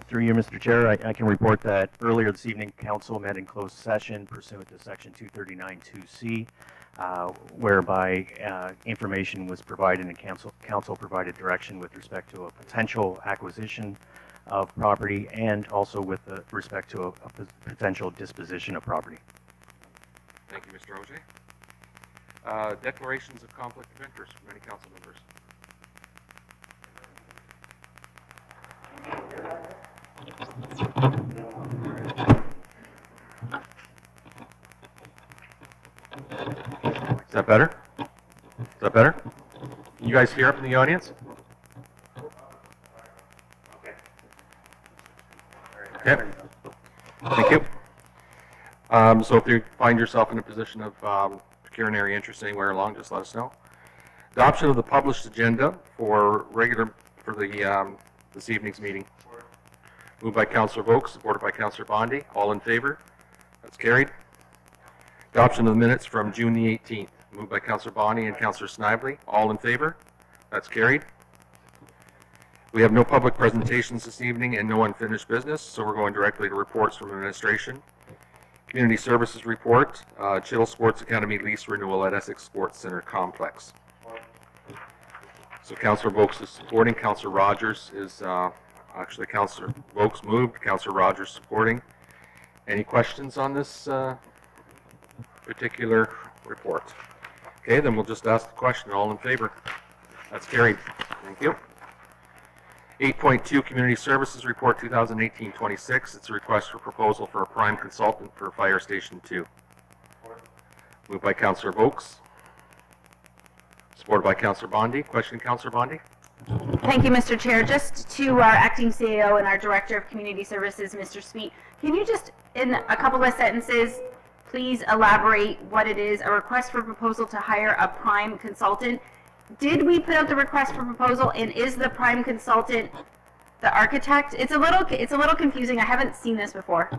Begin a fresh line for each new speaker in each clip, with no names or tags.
Through you, Mr. Chair, I can report that earlier this evening, Council met in closed session pursuant to Section 239(2)C, whereby information was provided and Council provided direction with respect to a potential acquisition of property and also with respect to a potential disposition of property.
Thank you, Mr. Auger. Declarations of conflict of interest from any council members. Is that better? Is that better? Can you guys hear up in the audience? Okay. Thank you. So if you find yourself in a position of pecuniary interest anywhere along, just let us know. Adoption of the published agenda for this evening's meeting. Moved by Councillor Vokes, supported by Councillor Bondi. All in favor? That's carried. Adoption of the minutes from June the 18th. Moved by Councillor Bondi and Councillor Snively. All in favor? That's carried. We have no public presentations this evening and no unfinished business, so we're going directly to reports from administration. Community Services Report, Chittle Sports Academy lease renewal at Essex Sports Center Complex. So Councillor Vokes is supporting, Councillor Rogers is, actually Councillor Vokes moved, Councillor Rogers supporting. Any questions on this particular report? Okay, then we'll just ask the question. All in favor? That's carried. Thank you. 8.2 Community Services Report 2018-26. It's a request for proposal for a prime consultant for Fire Station 2. Moved by Councillor Vokes. Supported by Councillor Bondi. Question, Councillor Bondi?
Thank you, Mr. Chair. Just to our acting CAO and our Director of Community Services, Mr. Sweet, can you just, in a couple of sentences, please elaborate what it is, a request for proposal to hire a prime consultant? Did we put out the request for proposal, and is the prime consultant the architect? It's a little confusing. I haven't seen this before.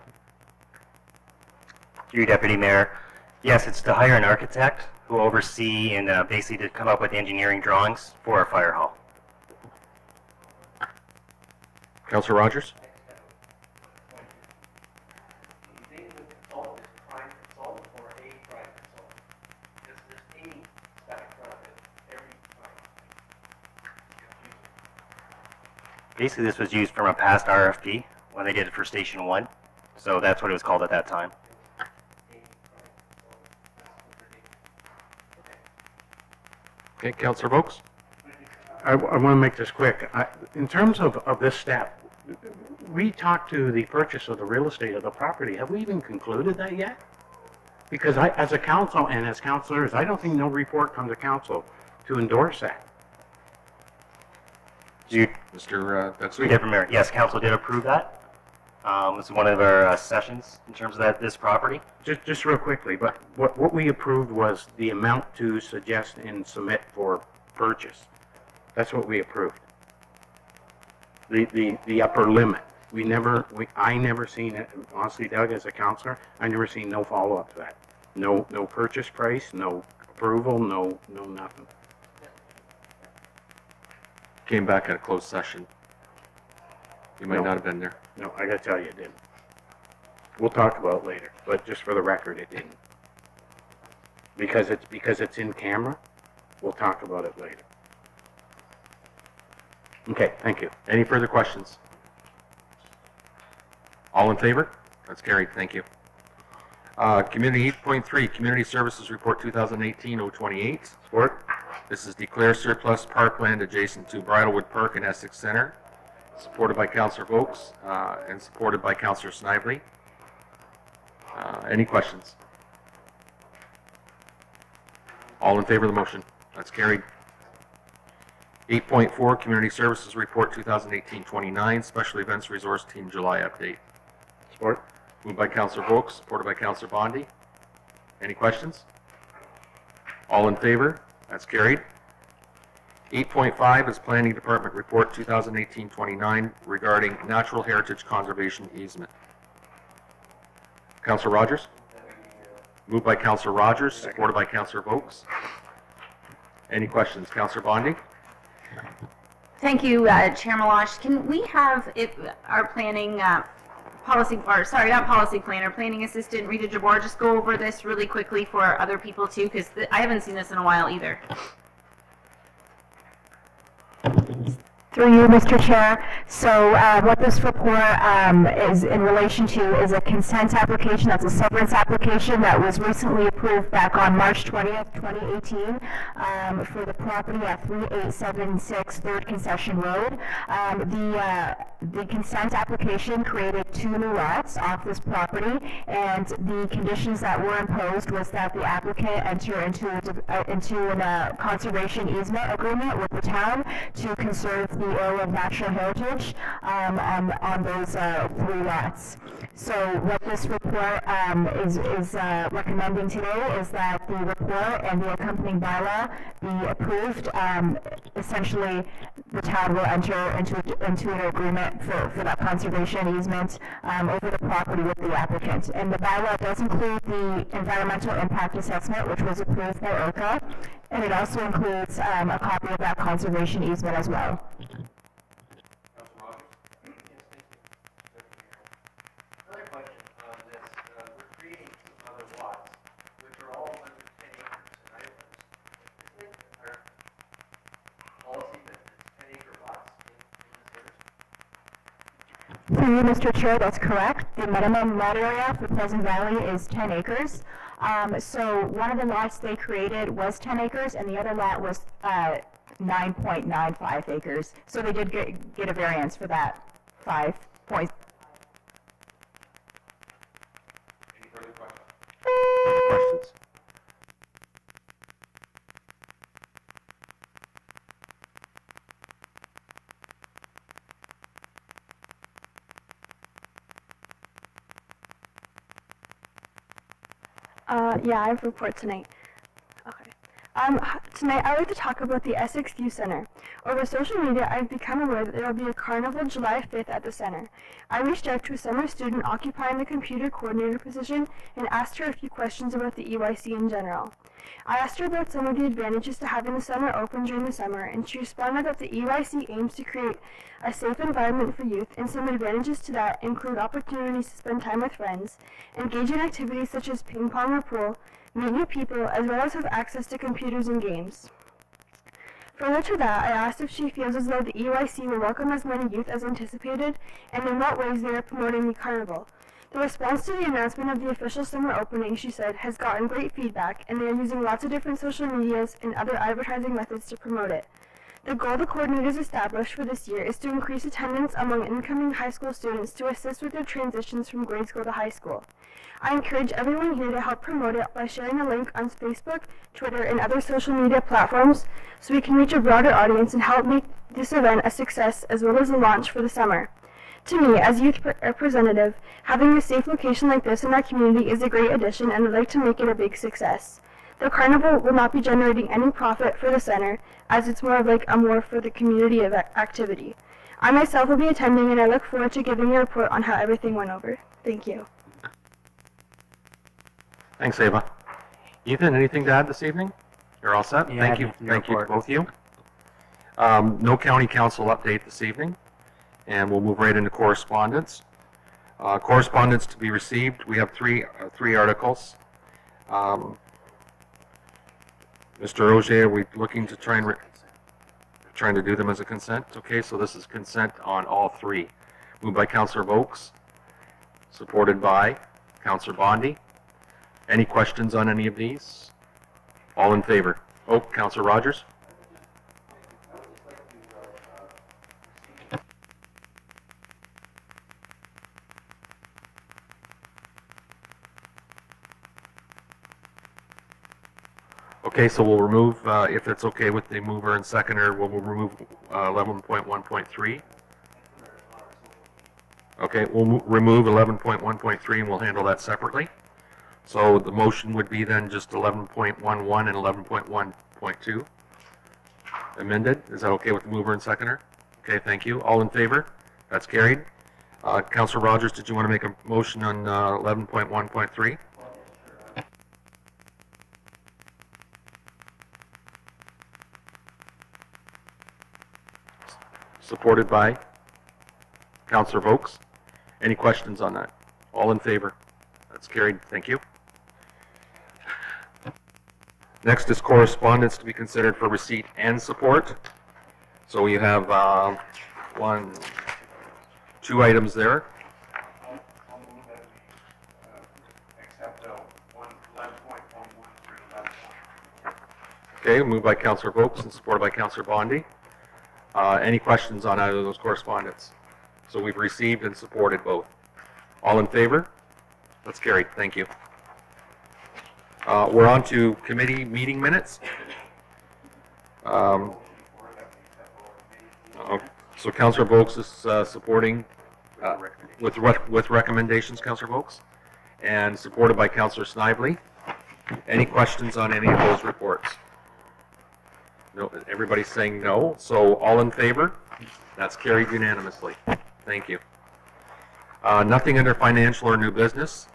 Through you, Deputy Mayor. Yes, it's to hire an architect who will oversee and basically to come up with engineering drawings for our fire hall.
Councillor Rogers?
Basically, this was used from a past RFP when they did it for Station 1, so that's what it was called at that time.
Okay, Councillor Vokes?
I want to make this quick. In terms of this step, we talked to the purchase of the real estate of the property. Have we even concluded that yet? Because as a council and as councillors, I don't think no report comes to council to endorse that.
Mr. Bexley?
Deputy Mayor, yes, council did approve that. It's one of our sessions in terms of this property.
Just real quickly, but what we approved was the amount to suggest and submit for purchase. That's what we approved. The upper limit. I never seen it. Honestly, Doug, as a councillor, I never seen no follow up to that. No purchase price, no approval, no nothing.
Came back at a closed session. You might not have been there.
No, I gotta tell you, it didn't. We'll talk about it later, but just for the record, it didn't. Because it's in camera, we'll talk about it later. Okay, thank you.
Any further questions? All in favor? That's carried. Thank you. Community 8.3, Community Services Report 2018-028. Support. This is declare surplus parkland adjacent to Bridlewood Park and Essex Center. Supported by Councillor Vokes and supported by Councillor Snively. Any questions? All in favor of the motion? That's carried. 8.4 Community Services Report 2018-29 Special Events Resource Team July Update.
Support.
Moved by Councillor Vokes, supported by Councillor Bondi. Any questions? All in favor? That's carried. 8.5 is Planning Department Report 2018-29 regarding Natural Heritage Conservation Easement. Councillor Rogers? Moved by Councillor Rogers, supported by Councillor Vokes. Any questions? Councillor Bondi?
Thank you, Chair Malash. Can we have our planning policy, or sorry, not policy planner, planning assistant Rita Jabor just go over this really quickly for other people too, because I haven't seen this in a while either.
Through you, Mr. Chair. So what this report is in relation to is a consent application. That's a severance application that was recently approved back on March 20th, 2018 for the property at 3876 3rd Concession Road. The consent application created 2 new lots off this property, and the conditions that were imposed was that the applicant enter into a conservation easement agreement with the town to conserve the area of natural heritage on those 3 lots. So what this report is recommending today is that the report and the accompanying bylaw be approved. Essentially, the town will enter into an agreement for that conservation easement over the property with the applicant. And the bylaw does include the environmental impact assessment, which was approved by ORCA, and it also includes a copy of that conservation easement as well.
Another question on this, we're creating 2 other lots, which are all under 10 acres, and I isn't it our policy that it's 10-acre lots in this area?
Through you, Mr. Chair, that's correct. The minimum lot area for Pleasant Valley is 10 acres. So one of the lots they created was 10 acres, and the other lot was 9.95 acres. So they did get a variance for that 5 points.
Any further questions?
Yeah, I have a report tonight. Okay. Tonight I would like to talk about the Essex Youth Center. Over social media, I've become aware that there will be a carnival July 5th at the center. I reached out to a summer student occupying the computer coordinator position and asked her a few questions about the EYC in general. I asked her about some of the advantages to having the center open during the summer, and she responded that the EYC aims to create a safe environment for youth, and some advantages to that include opportunities to spend time with friends, engage in activities such as ping pong or pool, meet new people, as well as have access to computers and games. Further to that, I asked if she feels as though the EYC will welcome as many youth as anticipated, and in what ways they are promoting the carnival. The response to the announcement of the official summer opening, she said, has gotten great feedback, and they are using lots of different social medias and other advertising methods to promote it. The goal the coordinators established for this year is to increase attendance among incoming high school students to assist with their transitions from grade school to high school. I encourage everyone here to help promote it by sharing a link on Facebook, Twitter, and other social media platforms so we can reach a broader audience and help make this event a success as well as a launch for the summer. To me, as youth representative, having a safe location like this in our community is a great addition, and I'd like to make it a big success. The carnival will not be generating any profit for the center, as it's more of like a more for the community of activity. I myself will be attending, and I look forward to giving a report on how everything went over. Thank you.
Thanks, Ava. Ethan, anything to add this evening? You're all set?
Yeah,
Thank you.
nothing to
Thank you,
report.
both of you. No county council update this evening, and we'll move right into correspondence. Correspondence to be received. We have three articles. Mr. Roger, are we looking to trying to do them as a consent? Okay, so this is consent on all 3. Moved by Councillor Vokes, supported by Councillor Bondi. Any questions on any of these? All in favor? Oh, Councillor Rogers? Okay, so we'll remove, if it's okay with the mover and seconder, we'll remove 11.1.3. Okay, we'll remove 11.1.3 and we'll handle that separately. So the motion would be then just 11.11 and 11.1.2 amended. Is that okay with the mover and seconder? Okay, thank you. All in favor? That's carried. Councillor Rogers, did you want to make a motion on 11.1.3? supported by Councillor Vokes. Any questions on that? All in favor? That's carried. Thank you. Next is correspondence to be considered for receipt and support. So we have two items there. Okay, moved by Councillor Vokes and supported by Councillor Bondi. Any questions on either of those correspondence? So we've received and supported both. All in favor? That's carried. Thank you. We're on to committee meeting minutes. So Councillor Vokes is supporting with recommendations, Councillor Vokes, and supported by Councillor Snively. Any questions on any of those reports? No, everybody's saying no. So all in favor? That's carried unanimously. Thank you. Nothing under financial or new business.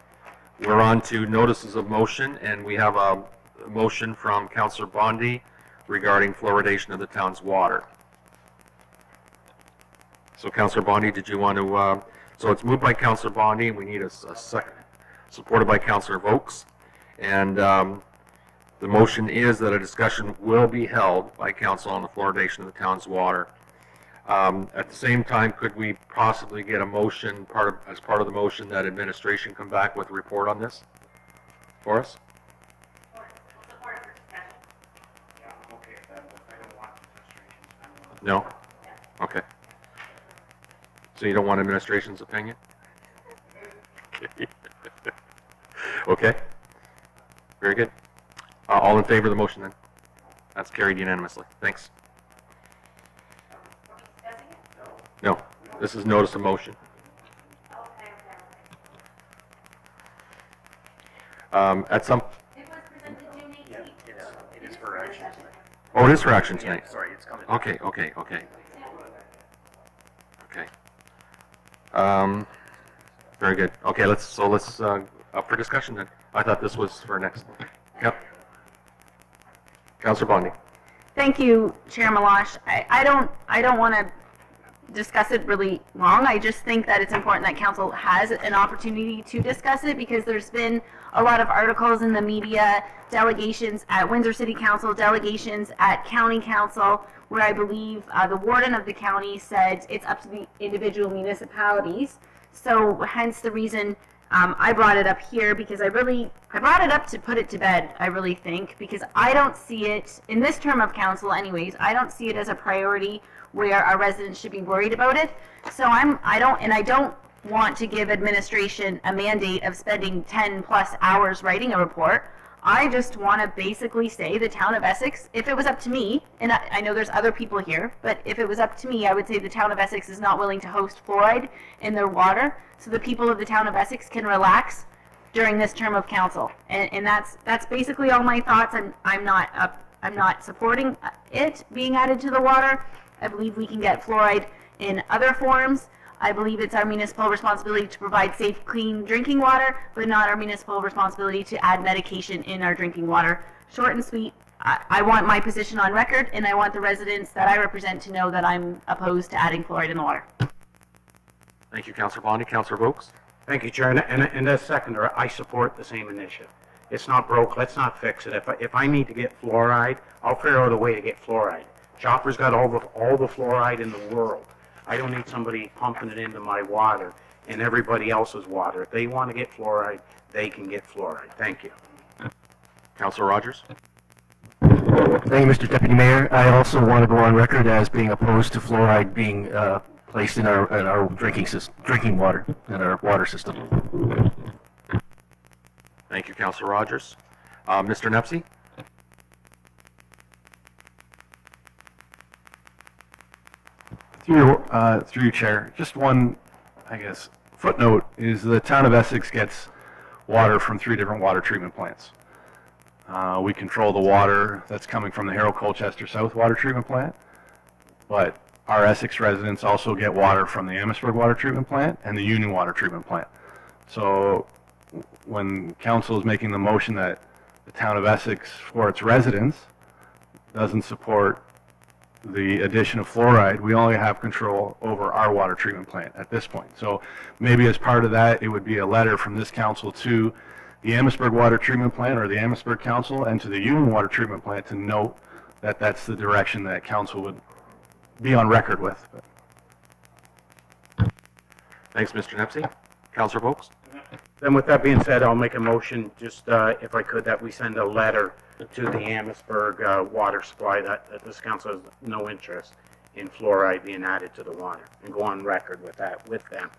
We're on to notices of motion, and we have a motion from Councillor Bondi regarding fluoridation of the town's water. So Councillor Bondi, did you want to, so it's moved by Councillor Bondi, and we need a second, supported by Councillor Vokes. And the motion is that a discussion will be held by council on the fluoridation of the town's water. At the same time, could we possibly get a motion as part of the motion that administration come back with a report on this for us? No? Okay. So you don't want administration's opinion? Okay. Very good. All in favor of the motion then? That's carried unanimously. Thanks. No, this is notice of motion. At some.
It was presented June 18th.
It is for action tonight.
Oh, it is for action tonight.
Sorry, it's coming.
Okay. Very good. Okay, let's up for discussion then. I thought this was for next. Yep. Councillor Bondi.
Thank you, Chair Malash. I don't want to discuss it really long. I just think that it's important that council has an opportunity to discuss it, because there's been a lot of articles in the media, delegations at Windsor City Council, delegations at County Council, where I believe the warden of the county said it's up to the individual municipalities. So hence the reason I brought it up here, because I brought it up to put it to bed, I really think, because I don't see it, in this term of council anyways, I don't see it as a priority where our residents should be worried about it. So I don't want to give administration a mandate of spending 10 plus hours writing a report. I just want to basically say the town of Essex, if it was up to me, and I know there's other people here, but if it was up to me, I would say the town of Essex is not willing to host fluoride in their water, so the people of the town of Essex can relax during this term of council. And that's basically all my thoughts. I'm not supporting it being added to the water. I believe we can get fluoride in other forms. I believe it's our municipal responsibility to provide safe, clean drinking water, but not our municipal responsibility to add medication in our drinking water. Short and sweet. I want my position on record, and I want the residents that I represent to know that I'm opposed to adding fluoride in the water.
Thank you, Councillor Bondi. Councillor Vokes.
Thank you, Chair. And as seconder, I support the same initiative. It's not broke. Let's not fix it. If I need to get fluoride, I'll figure out a way to get fluoride. Chopper's got all the fluoride in the world. I don't need somebody pumping it into my water and everybody else's water. If they want to get fluoride, they can get fluoride. Thank you.
Councillor Rogers.
Thank you, Mr. Deputy Mayor. I also want to go on record as being opposed to fluoride being placed in our drinking water, in our water system.
Thank you, Councillor Rogers. Mr. Nepsey.
Through you, Chair, just one, I guess, footnote is the town of Essex gets water from 3 different water treatment plants. We control the water that's coming from the Harold Colchester South Water Treatment Plant, but our Essex residents also get water from the Amherstburg Water Treatment Plant and the Union Water Treatment Plant. So when council is making the motion that the town of Essex, for its residents, doesn't support the addition of fluoride, we only have control over our water treatment plant at this point. So maybe as part of that, it would be a letter from this council to the Amherstburg Water Treatment Plant or the Amherstburg Council and to the Union Water Treatment Plant to note that that's the direction that council would be on record with.
Thanks, Mr. Nepsey. Councillor Vokes?
Then with that being said, I'll make a motion, just if I could, that we send a letter to the Amherstburg water supply that this council has no interest in fluoride being added to the water, and go on record with that with them.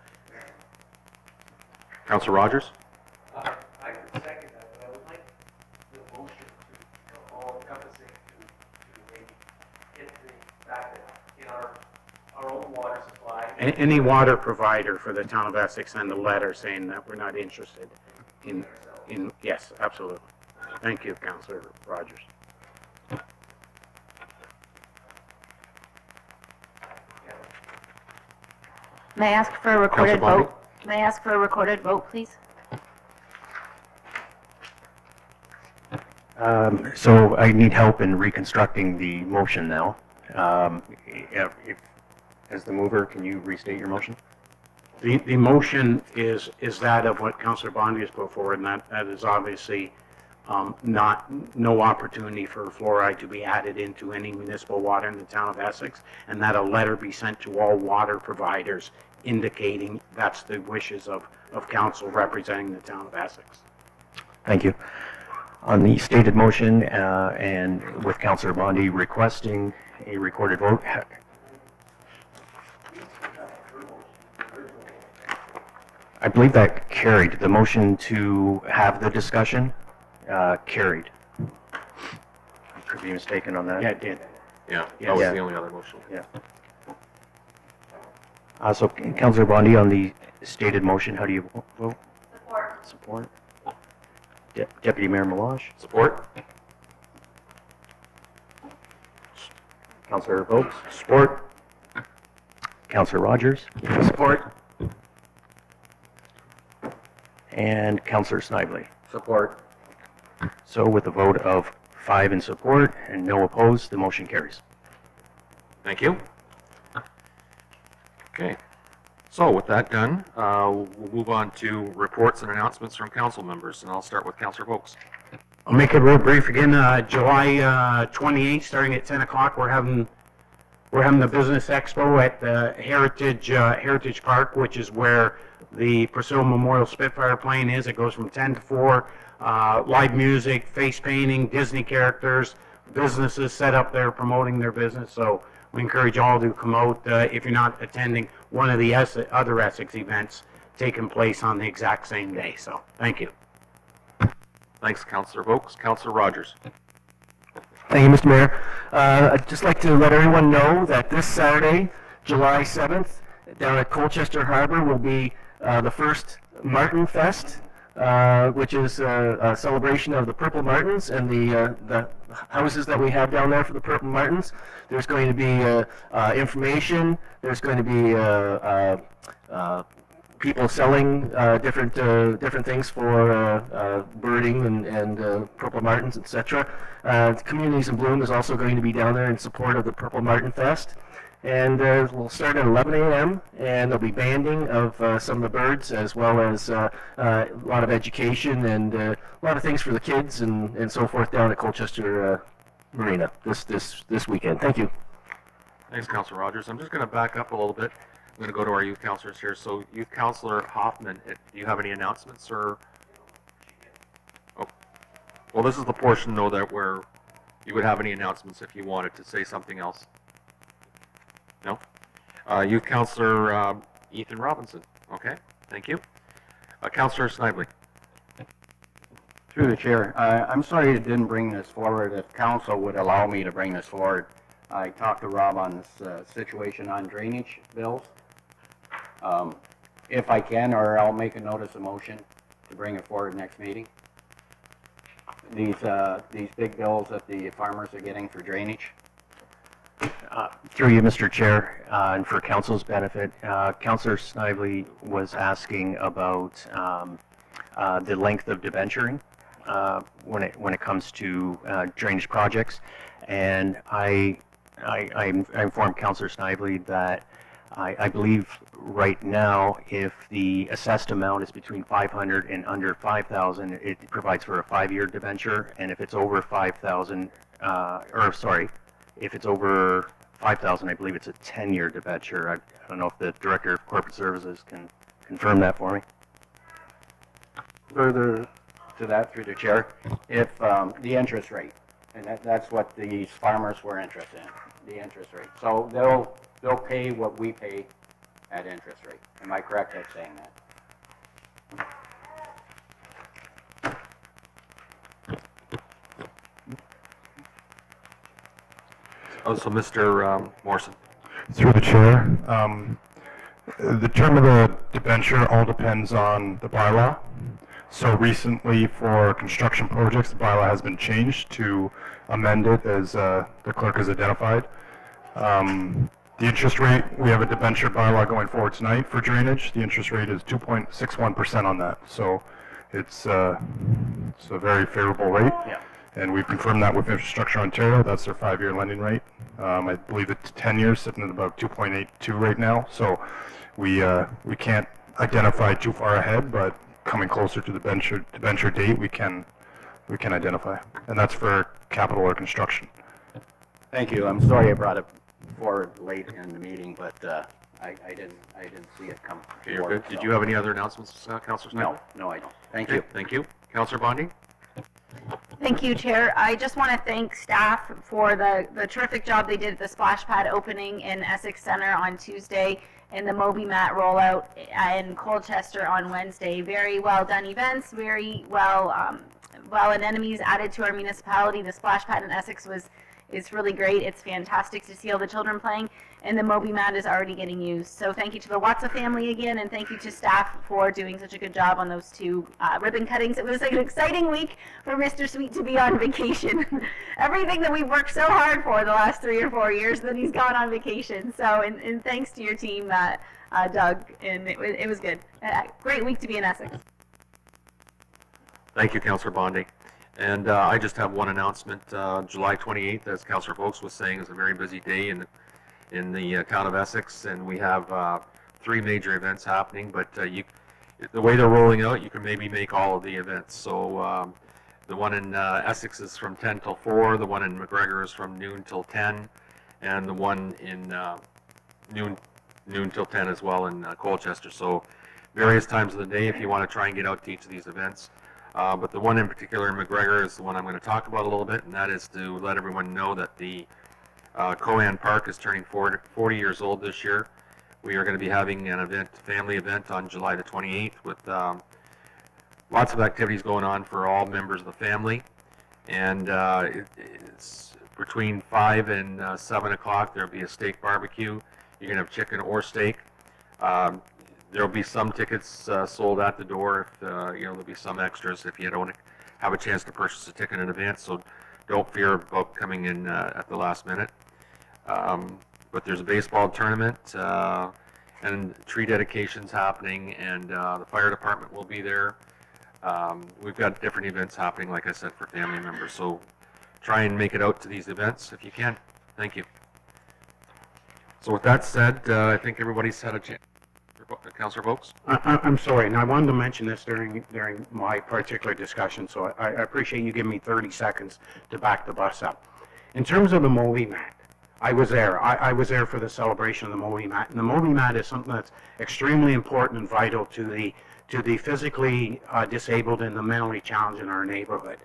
Councillor Rogers?
I can second that, but I would like the motion to all encompassing to maybe get the fact that in our own water supply.
Any water provider for the town of Essex send a letter saying that we're not interested in, yes, absolutely. Thank you, Councillor Rogers.
May I ask for a recorded
Councilor Bondi?
vote? May I ask for a recorded vote, please?
So I need help in reconstructing the motion now. As the mover, can you restate your motion?
The motion is that of what Councillor Bondi has put forward, and that is obviously no opportunity for fluoride to be added into any municipal water in the town of Essex, and that a letter be sent to all water providers indicating that's the wishes of council representing the town of Essex.
Thank you. On the stated motion, and with Councillor Bondi requesting a recorded vote, I believe that carried. The motion to have the discussion carried. I could be mistaken on that.
Yeah, it did.
Yeah, that was
Yeah.
the only other motion.
Yeah. So Councillor Bondi, on the stated motion, how do you vote? Support. Support. Deputy Mayor Meloche?
Support?
Councillor Vokes? Support. Councillor Rogers? Support. And Councillor Snively?
Support.
So with a vote of 5 in support and no opposed, the motion carries.
Thank you. Okay. So with that done, we'll move on to reports and announcements from council members, and I'll start with Councillor Vokes.
I'll make it real brief again. July 28th, starting at 10 o'clock, we're having the business expo at the Heritage Park, which is where the Priscilla Memorial Spitfire plane is. It goes from 10 to 4. Live music, face painting, Disney characters, businesses set up there promoting their business. So we encourage all to come out if you're not attending one of the other Essex events taking place on the exact same day. So thank you.
Thanks, Councillor Vokes. Councillor Rogers.
Thank you, Mr. Mayor. I'd just like to let everyone know that this Saturday, July 7th, down at Colchester Harbor will be the first Martin Fest, which is a celebration of the Purple Martins and the houses that we have down there for the Purple Martins. There's going to be information. There's going to be people selling different things for birding and Purple Martins, etc. Communities in Bloom is also going to be down there in support of the Purple Martin Fest. And we'll start at 11 a.m. and there'll be banding of some of the birds, as well as a lot of education and a lot of things for the kids and so forth down at Colchester Marina this weekend. Thank you.
Thanks, Councillor Rogers. I'm just going to back up a little bit. I'm going to go to our youth councillors here. So, Youth Councillor Hoffman, do you have any announcements or? Oh, well, this is the portion though that where you would have any announcements if you wanted to say something else. No? Youth Councillor Ethan Robinson. Okay, thank you. Councillor Snively.
Through the chair, I'm sorry it didn't bring this forward. If council would allow me to bring this forward, I talked to Rob on this situation on drainage bills. If I can, or I'll make a notice of motion to bring it forward next meeting. These big bills that the farmers are getting for drainage.
Through you, Mr. Chair, and for council's benefit, Councillor Snively was asking about the length of debenturing when it comes to drainage projects, and I I informed Councillor Snively that I believe right now, if the assessed amount is between 500 and under 5,000, it provides for a 5-year debenture, and if it's over 5,000, if it's over 5,000, I believe it's a 10-year debenture. I don't know if the Director of Corporate Services can confirm that for me.
Further to that, through the chair, if the interest rate, and that's what these farmers were interested in, the interest rate. So they'll pay what we pay at interest rate. Am I correct at saying that?
Oh, so Mr. Morrison.
Through the chair, the term of the debenture all depends on the bylaw. So recently for construction projects, the bylaw has been changed to amend it as the clerk has identified. The interest rate, we have a debenture bylaw going forward tonight for drainage. The interest rate is 2.61% on that. So it's a very favorable rate.
Yeah.
And we've confirmed that with Infrastructure Ontario. That's their 5-year lending rate. I believe it's 10 years, sitting at about 2.82 right now. So we can't identify too far ahead, but coming closer to the debenture date, we can identify, and that's for capital or construction.
Thank you. I'm sorry I brought it forward late in the meeting, but I didn't see it come
Okay, you're
forward.
good. Did you have any other announcements, Councillor Snyder?
No, I don't. Thank
Okay,
you.
thank you. Councillor Bondi?
Thank you, Chair. I just want to thank staff for the terrific job they did at the splash pad opening in Essex Center on Tuesday and the Moby Mat rollout in Colchester on Wednesday. Very well done events, very well anemones added to our municipality. The splash pad in Essex is really great. It's fantastic to see all the children playing, and the Moby Mat is already getting used. So thank you to the Watson family again, and thank you to staff for doing such a good job on those 2 ribbon cuttings. It was like an exciting week for Mr. Sweet to be on vacation. Everything that we've worked so hard for the last 3 or 4 years, then he's gone on vacation. So, and thanks to your team, Doug, and it was good. Great week to be in Essex.
Thank you, Councillor Bondi. And I just have one announcement. July 28th, as Councillor Vokes was saying, is a very busy day in the town of Essex, and we have 3 major events happening, but the way they're rolling out, you can maybe make all of the events. So the one in Essex is from 10 till 4, the one in McGregor is from noon till 10, and the one in noon till 10 as well in Colchester. So various times of the day if you want to try and get out to each of these events. But the one in particular in McGregor is the one I'm going to talk about a little bit, and that is to let everyone know that the Coan Park is turning 40 years old this year. We are going to be having an event, family event on July the 28th with lots of activities going on for all members of the family. And it's between 5 and 7 o'clock. There'll be a steak barbecue. You can have chicken or steak. There'll be some tickets sold at the door. If there'll be some extras if you don't have a chance to purchase a ticket in advance. So don't fear about coming in at the last minute. But there's a baseball tournament and tree dedications happening, and the fire department will be there. We've got different events happening, like I said, for family members. So try and make it out to these events if you can. Thank you. So with that said, I think everybody's had a chance. Councillor Vokes?
I'm sorry, and I wanted to mention this during my particular discussion, so I appreciate you giving me 30 seconds to back the bus up. In terms of the Moby Mat, I was there. I was there for the celebration of the Moby Mat, and the Moby Mat is something that's extremely important and vital to the physically disabled and the mentally challenged in our neighborhood.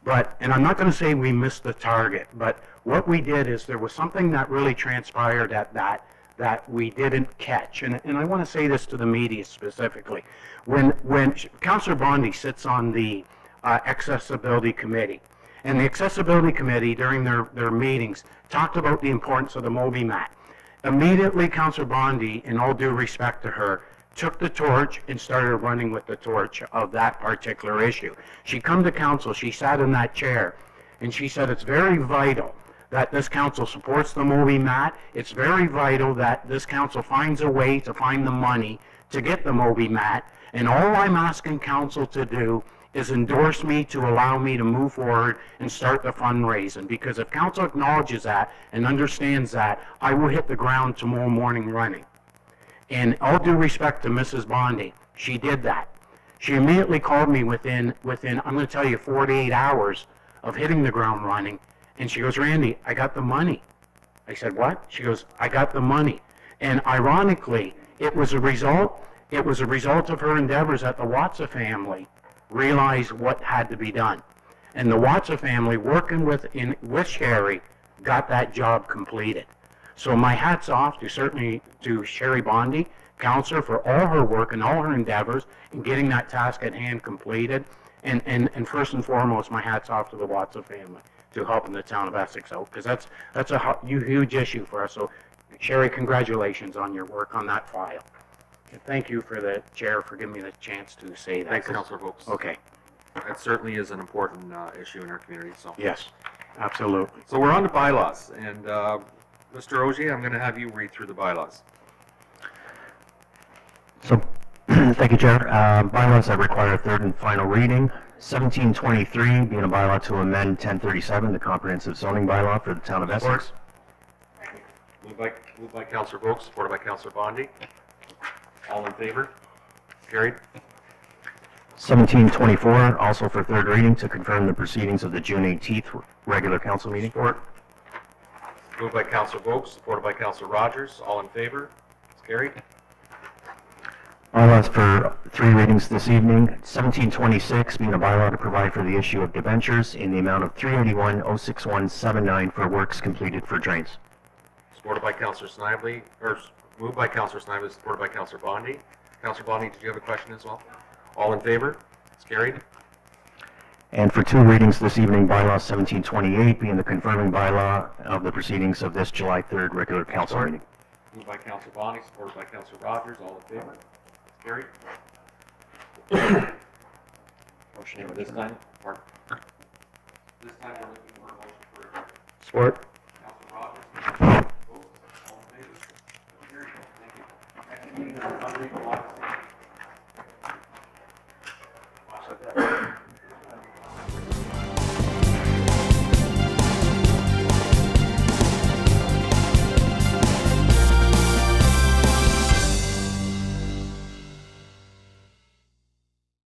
And I'm not going to say we missed the target, but what we did is there was something that really transpired at that we didn't catch. And I want to say this to the media specifically. When Councillor Bondi sits on the Accessibility Committee, and the Accessibility Committee during their meetings talked about the importance of the Moby Mat, immediately Councillor Bondi, in all due respect to her, took the torch and started running with the torch of that particular issue. She come to council, she sat in that chair, and she said it's very vital that this council supports the Moby Mat. It's very vital that this council finds a way to find the money to get the Moby Mat. And all I'm asking council to do is endorse me to allow me to move forward and start the fundraising. Because if council acknowledges that and understands that, I will hit the ground tomorrow morning running. And all due respect to Mrs. Bondi, she did that. She immediately called me within, I'm going to tell you, 48 hours of hitting the ground running. And she goes, Randy, I got the money. I said, what? She goes, I got the money. And ironically, it was a result of her endeavors that the Watsa family realized what had to be done. And the Watsa family, working with Sherry, got that job completed. So my hat's off to Sherry Bondi, Councilor, for all her work and all her endeavors in getting that task at hand completed. And first and foremost, my hat's off to the Watson family to helping the town of Essex out, because that's a huge issue for us. So Sherry, congratulations on your work on that file. And thank you for the chair for giving me the chance to say that.
Thanks, Councilor Vokes.
Okay.
That certainly is an important issue in our community. So
Yes, absolutely.
So we're on to bylaws, and Mr. Ogier, I'm going to have you read through the bylaws.
So, thank you, Chair. Bylaws that require a third and final reading. 1723 being a bylaw to amend 1037, the comprehensive zoning bylaw for the town of Essex.
Moved by Councilor Vokes, supported by Councilor Bondi. All in favor? Carried.
1724, also for third reading, to confirm the proceedings of the June 18th regular council meeting.
Moved by Councilor Vokes, supported by Councilor Rogers. All in favor? It's carried.
Bylaws for three readings this evening. 1726 being a bylaw to provide for the issue of debentures in the amount of $381,061.79 for works completed for drains.
Supported by Councilor Snively, or moved by Councilor Snively, supported by Councilor Bondi. Councilor Bondi, did you have a question as well? All in favor? It's carried.
And for two readings this evening, bylaw 1728 being the confirming bylaw of the proceedings of this July 3rd regular council meeting.
Moved by Councilor Bondi, supported by Councilor Rogers. All in favor? It's carried. Motion this time. This time we're looking for a motion for adjournment.
Support.